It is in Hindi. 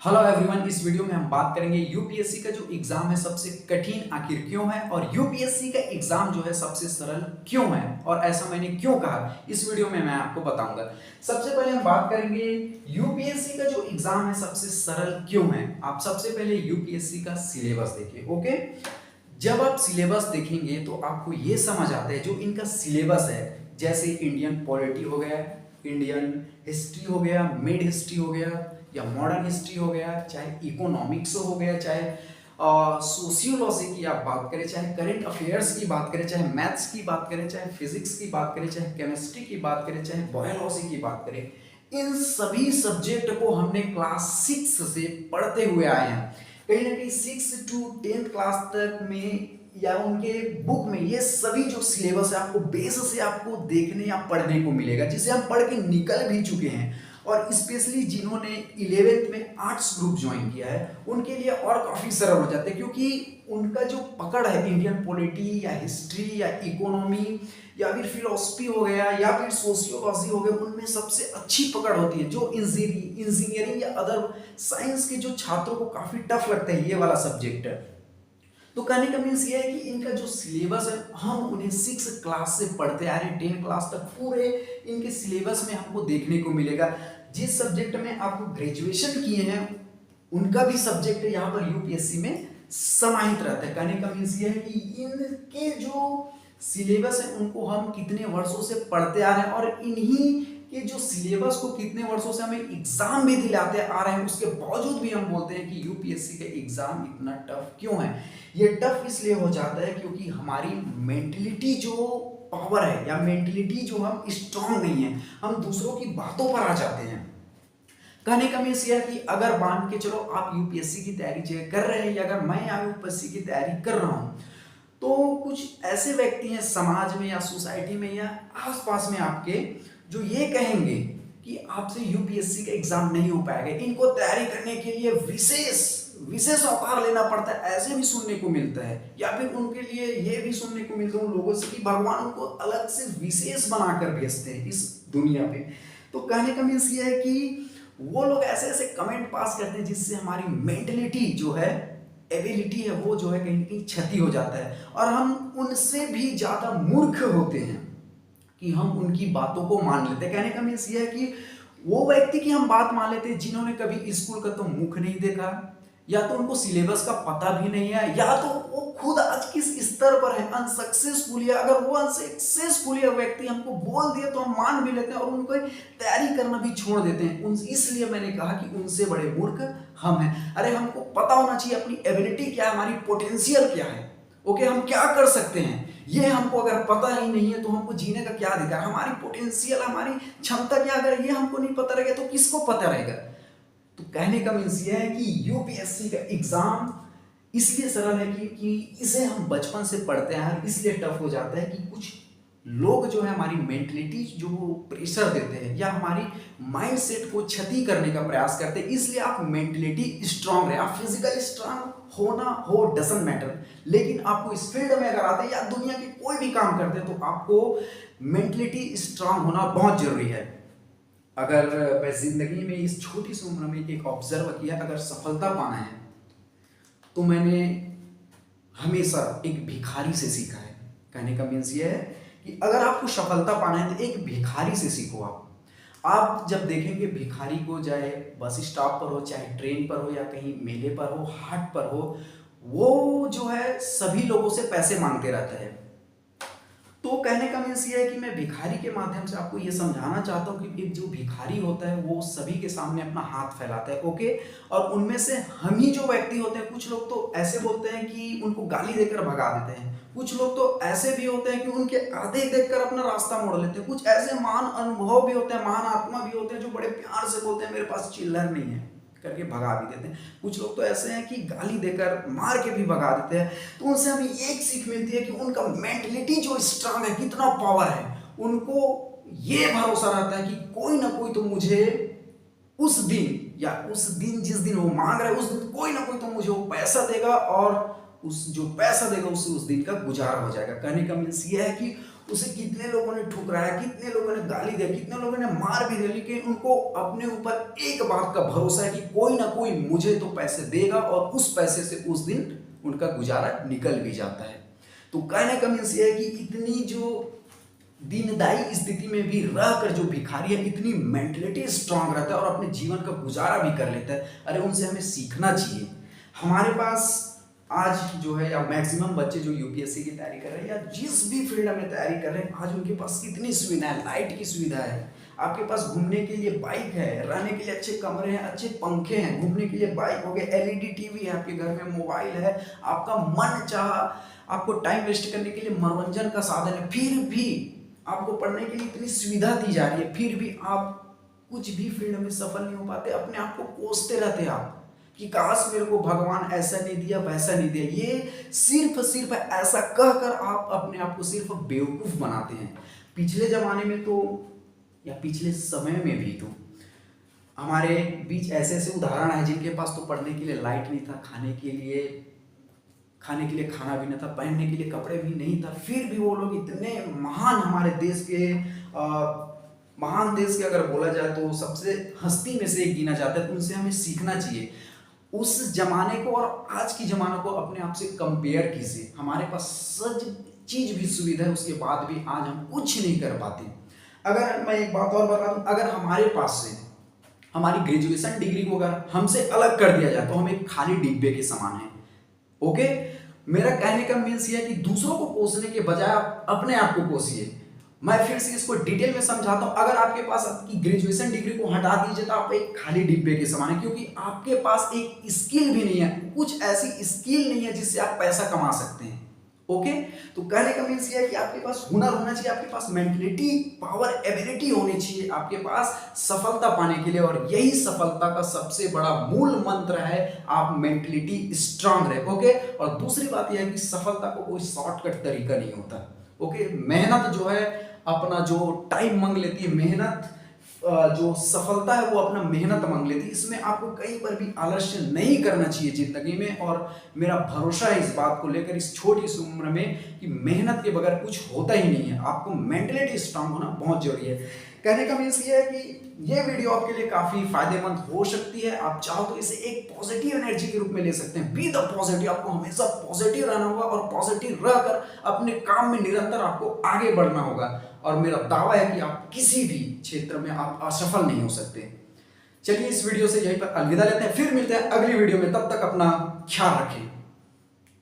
हेलो एवरीवन, इस वीडियो में हम बात करेंगे यूपीएससी का जो एग्जाम है सबसे कठिन आखिर क्यों है और यूपीएससी का एग्जाम जो है सबसे सरल क्यों है और ऐसा मैंने क्यों कहा इस वीडियो में मैं आपको बताऊंगा। सबसे पहले हम बात करेंगे यूपीएससी का जो एग्जाम है सबसे सरल क्यों है। आप सबसे पहले यूपीएससी का सिलेबस देखिए। ओके, जब आप सिलेबस देखेंगे तो आपको ये समझ आता है जो इनका सिलेबस है, जैसे इंडियन पॉलिटी हो गया, इंडियन हिस्ट्री हो गया, मिड हिस्ट्री हो गया या मॉडर्न हिस्ट्री हो गया, चाहे इकोनॉमिक्स हो गया, चाहे सोशियोलॉजी की आप बात करें, चाहे करंट अफेयर्स की बात करें, चाहे मैथ्स की बात करें, चाहे फिजिक्स की बात करें, चाहे केमिस्ट्री की बात करें, चाहे बायोलॉजी की बात करें, इन सभी सब्जेक्ट को हमने क्लास 6 से पढ़ते हुए आए हैं। कहीं ना कहीं 6 टू 10th क्लास तक में या उनके बुक में ये सभी जो सिलेबस है आपको बेस से आपको देखने या पढ़ने को मिलेगा, जिसे हम पढ़ के निकल भी चुके हैं। और स्पेशली जिन्होंने 11th में आर्ट्स ग्रुप ज्वाइन किया है उनके लिए और काफ़ी सरल हो जाते हैं, क्योंकि उनका जो पकड़ है इंडियन पॉलिटी या हिस्ट्री या इकोनॉमी या फिर फिलोसफी हो गया या फिर सोशियोलॉजी हो गया, उनमें सबसे अच्छी पकड़ होती है। जो इंजीनियरिंग या अदर साइंस के जो छात्रों को काफ़ी टफ लगता है ये वाला सब्जेक्ट है। तो कहने का मीन्स ये है कि इनका जो सिलेबस है हम उन्हें 6 क्लास से पढ़ते आ रहे हैं 10 क्लास तक, पूरे इनके सिलेबस में हमको देखने को मिलेगा। जिस सब्जेक्ट में आपको ग्रेजुएशन किए हैं उनका भी सब्जेक्ट यहाँ पर यूपीएससी में समाहित रहता है। कहने का मीन्स ये है कि इनके जो सिलेबस है उनको हम कितने वर्षों से पढ़ते आ रहे हैं और इन्हीं के जो सिलेबस को कितने वर्षों से हमें एग्जाम भी दिलाते आ रहे हैं, उसके बावजूद भी हम बोलते हैं कि यूपीएससी का एग्जाम इतना टफ क्यों है। ये टफ इसलिए हो जाता है क्योंकि हमारी मेंटलिटी जो पावर है या मेंटलिटी जो हम स्ट्रांग नहीं है, हम दूसरों की बातों पर आ जाते हैं। कहने का मीन्स यह है कि अगर मान के चलो आप यूपीएससी की तैयारी कर रहे हैं या अगर मैं यूपीएससी की तैयारी कर रहा हूं, तो कुछ ऐसे व्यक्ति हैं समाज में या सोसाइटी में या आसपास में आपके जो ये कहेंगे कि आपसे यूपीएससी का एग्जाम नहीं हो पाएगा, इनको तैयारी करने के लिए विशेष विशेष अवतार लेना पड़ता है, ऐसे भी सुनने को मिलता है। या फिर उनके लिए ये भी सुनने को मिलता है उन लोगों से कि भगवान उनको अलग से विशेष बनाकर भेजते हैं इस दुनिया पे। तो कहने का मीन्स ये है कि वो लोग ऐसे ऐसे कमेंट पास करते हैं जिससे हमारी मेंटलिटी जो है, एबिलिटी है, वो जो है कहीं ना कहीं क्षति हो जाता है और हम उनसे भी ज्यादा मूर्ख होते हैं कि हम उनकी बातों को मान लेते हैं। कहने का मीन्स ये है कि वो व्यक्ति की हम बात मान लेते हैं जिन्होंने कभी स्कूल का तो मुख नहीं देखा, या तो उनको सिलेबस का पता भी नहीं है, या तो वो खुद आज किस स्तर पर है, अनसक्सेसफुल है। अगर वो अनसक्सेसफुल है व्यक्ति हमको बोल दिया तो हम मान भी लेते हैं और उनको तैयारी करना भी छोड़ देते हैं। इसलिए मैंने कहा कि उनसे बड़े मूर्ख हम हैं। अरे हमको पता होना चाहिए अपनी एबिलिटी क्या है, हमारी पोटेंशियल क्या है। ओके, हम क्या कर सकते हैं ये हमको अगर पता ही नहीं है तो हमको जीने का क्या अधिकार, हमारी पोटेंशियल हमारी क्षमता क्या, अगर ये हमको नहीं पता रहेगा तो किसको पता रहेगा। तो कहने का मीन्स ये है कि यूपीएससी का एग्जाम इसलिए सरल है कि इसे हम बचपन से पढ़ते हैं, इसलिए टफ हो जाता है कि कुछ लोग जो है हमारी मेंटलिटी जो प्रेशर देते हैं या हमारी माइंडसेट को क्षति करने का प्रयास करते हैं। इसलिए आप मेंटलिटी स्ट्रांग रहे, आप फिजिकली स्ट्रांग होना हो डजंट मैटर, लेकिन आपको इस फील्ड में अगर आते हैं या दुनिया के कोई भी काम करते हैं तो आपको मेंटलिटी स्ट्रांग होना बहुत जरूरी है। अगर मैं जिंदगी में इस छोटी सी उम्र में एक ऑब्जर्व किया, अगर सफलता पाना है तो मैंने हमेशा एक भिखारी से सीखा है। कहने का मीन्स ये है कि अगर आपको सफलता पाना है तो एक भिखारी से सीखो। आप जब देखेंगे भिखारी को, चाहे बस स्टॉप पर हो, चाहे ट्रेन पर हो या कहीं मेले पर हो, हाट पर हो, वो जो है सभी लोगों से पैसे मांगते रहता है। तो कहने का मीन्स ये है कि मैं भिखारी के माध्यम से आपको ये समझाना चाहता हूँ कि एक जो भिखारी होता है वो सभी के सामने अपना हाथ फैलाता है। ओके, और उनमें से हम ही जो व्यक्ति होते हैं, कुछ लोग तो ऐसे बोलते हैं कि उनको गाली देकर भगा देते हैं, कुछ लोग तो ऐसे भी होते हैं कि उनके आधे देखकर अपना रास्ता मोड़ लेते हैं, कुछ ऐसे महान अनुभव भी होते हैं, महान आत्मा भी होते हैं जो बड़े प्यार से बोलते हैं मेरे पास चिल्लर नहीं है करके भगा भी देते हैं। कुछ लोग तो ऐसे हैं कि गाली देकर मार के भी भगा देते हैं। तो उनसे हमें एक सीख मिलती है कि उनका मेंटलिटी जो स्ट्रांग है, कितना पावर है, उनको ये भरोसा रहता है कि कोई ना कोई तो मुझे उस दिन या उस दिन जिस दिन वो मांग रहा है उस दिन कोई ना कोई तो मुझे वो पैसा देगा और उस जो पैसा देगा उससे उस दिन का गुजारा हो जाएगा। कहने का मीन्स ये है कि उसे कितने लोगों ने ठुकराया, कितने लोगों ने गाली दिया, कितने लोगों ने मार भी दिया, लेकिन उनको अपने ऊपर एक बात का भरोसा है कि कोई ना कोई मुझे तो पैसे देगा, और उस पैसे से उस दिन उनका गुजारा निकल भी जाता है। तो कहने का मीन्स ये है कि इतनी जो दीनदायी स्थिति में भी रहकर जो भिखारी है, इतनी मेंटलिटी स्ट्रांग रहता है और अपने जीवन का गुजारा भी कर लेता है। अरे उनसे हमें सीखना चाहिए। हमारे पास आज जो है, या मैक्सिमम बच्चे जो यूपीएससी की तैयारी कर रहे हैं या जिस भी फील्ड में तैयारी कर रहे हैं, आज उनके पास कितनी सुविधा है, लाइट की सुविधा है, आपके पास घूमने के लिए बाइक है, रहने के लिए अच्छे कमरे हैं, अच्छे पंखे हैं, घूमने के लिए बाइक हो गए, एलईडी टीवी है, आपके घर में मोबाइल है, आपका मन चाह आपको टाइम वेस्ट करने के लिए मनोरंजन का साधन है, फिर भी आपको पढ़ने के लिए इतनी सुविधा दी जा रही है, फिर भी आप कुछ भी फील्ड में सफल नहीं हो पाते। अपने आप को कोसते रहते हैं आप कि काश मेरे को भगवान ऐसा नहीं दिया, वैसा नहीं दिया। ये सिर्फ ऐसा कहकर आप अपने आप को सिर्फ बेवकूफ बनाते हैं। पिछले जमाने में तो, या पिछले समय में भी तो हमारे बीच ऐसे ऐसे उदाहरण है जिनके पास तो पढ़ने के लिए लाइट नहीं था, खाने के लिए खाना भी नहीं था, पहनने के लिए कपड़े भी नहीं था, फिर भी वो लोग इतने महान, हमारे देश के महान देश के अगर बोला जाए तो सबसे हस्ती में से एक गिना जाता है। तो उनसे हमें सीखना चाहिए। उस जमाने को और आज की जमाने को अपने आप से कंपेयर कीजिए। हमारे पास सच चीज भी सुविधा है, उसके बाद भी आज हम कुछ नहीं कर पाते। अगर मैं एक बात और बता दूं, अगर हमारे पास से हमारी ग्रेजुएशन डिग्री को अगर हमसे अलग कर दिया जाए तो हम एक खाली डिब्बे के समान है। ओके, मेरा कहने का मीन्स ये है कि दूसरों को कोसने के बजाय आप अपने आप को कोसिए। मैं फिर से इसको डिटेल में समझाता हूं। अगर आपके पास आपकी ग्रेजुएशन डिग्री को हटा दीजिए तो आप एक खाली डिब्बे के समान है, क्योंकि आपके पास एक स्किल भी नहीं है, कुछ ऐसी स्किल नहीं है जिससे आप पैसा कमा सकते हैं। ओके, तो कहने का मीन्स ये है कि आपके पास हुनर होना चाहिए, आपके पास मेंटलिटी पावर एबिलिटी होनी चाहिए आपके पास सफलता पाने के लिए। और यही सफलता का सबसे बड़ा मूल मंत्र है, आप मेंटलिटी स्ट्रांग रहे। ओके, और दूसरी बात यह है कि सफलता को कोई शॉर्टकट तरीका नहीं होता। ओके, मेहनत जो है अपना जो टाइम मांग लेती है, मेहनत जो सफलता है वो अपना मेहनत मांग लेती है। इसमें आपको कहीं पर भी आलस्य नहीं करना चाहिए जिंदगी में। और मेरा भरोसा है इस बात को लेकर, इस छोटी सी उम्र में, कि मेहनत के बगैर कुछ होता ही नहीं है। आपको मेंटलिटी स्ट्रांग होना बहुत जरूरी है। कहने का मीन्स ये है कि ये वीडियो आपके लिए काफी फायदेमंद हो सकती है। आप चाहो तो इसे एक पॉजिटिव एनर्जी के रूप में ले सकते हैं। बी द पॉजिटिव, आपको हमेशा पॉजिटिव रहना होगा और पॉजिटिव रहकर अपने काम में निरंतर आपको आगे बढ़ना होगा। और मेरा दावा है कि आप किसी भी क्षेत्र में आप असफल नहीं हो सकते। चलिए इस वीडियो से यहीं पर अलविदा लेते हैं, फिर मिलते हैं अगली वीडियो में। तब तक अपना ख्याल रखें।